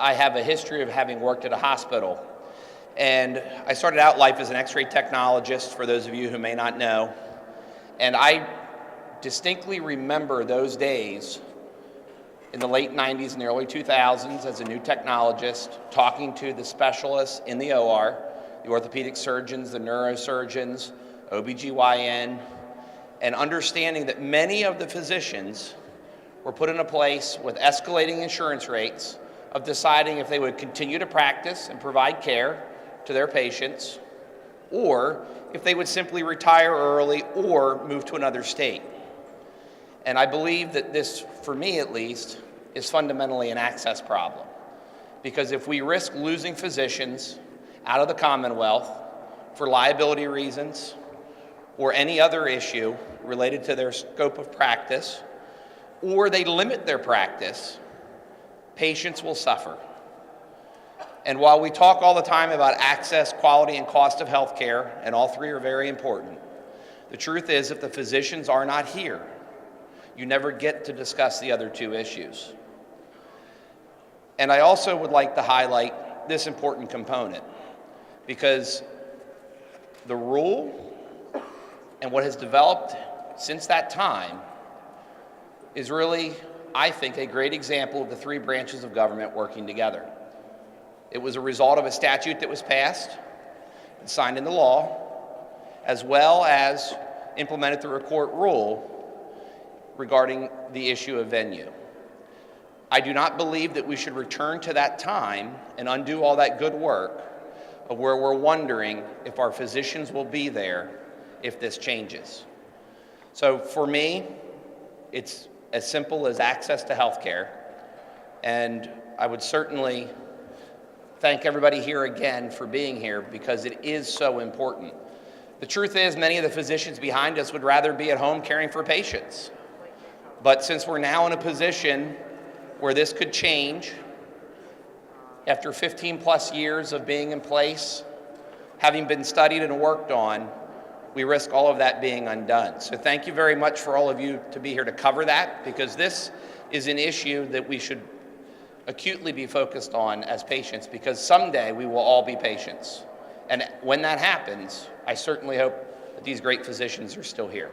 I have a history of having worked at a hospital. And I started out life as an x-ray technologist, for those of you who may not know. And I distinctly remember those days in the late 90s and the early 2000s as a new technologist, talking to the specialists in the OR, the orthopedic surgeons, the neurosurgeons, OBGYN, and understanding that many of the physicians were put in a place with escalating insurance rates of deciding if they would continue to practice and provide care to their patients, or if they would simply retire early or move to another state. And I believe that this, for me at least, is fundamentally an access problem. Because if we risk losing physicians out of the Commonwealth for liability reasons or any other issue related to their scope of practice, or they limit their practice, patients will suffer. And while we talk all the time about access, quality, and cost of health care, and all three are very important, the truth is if the physicians are not here, you never get to discuss the other two issues. And I also would like to highlight this important component, because the rule and what has developed since that time is really, I think, a great example of the three branches of government working together. It was a result of a statute that was passed and signed into law, as well as implemented through a court rule regarding the issue of venue. I do not believe that we should return to that time and undo all that good work of where we're wondering if our physicians will be there if this changes. So for me, it's as simple as access to health care. And I would certainly thank everybody here again for being here, because it is so important. The truth is, many of the physicians behind us would rather be at home caring for patients. But since we're now in a position where this could change, after 15 plus years of being in place, having been studied and worked on, we risk all of that being undone. So thank you very much for all of you to be here to cover that, because this is an issue that we should acutely be focused on as patients, because someday we will all be patients. And when that happens, I certainly hope that these great physicians are still here.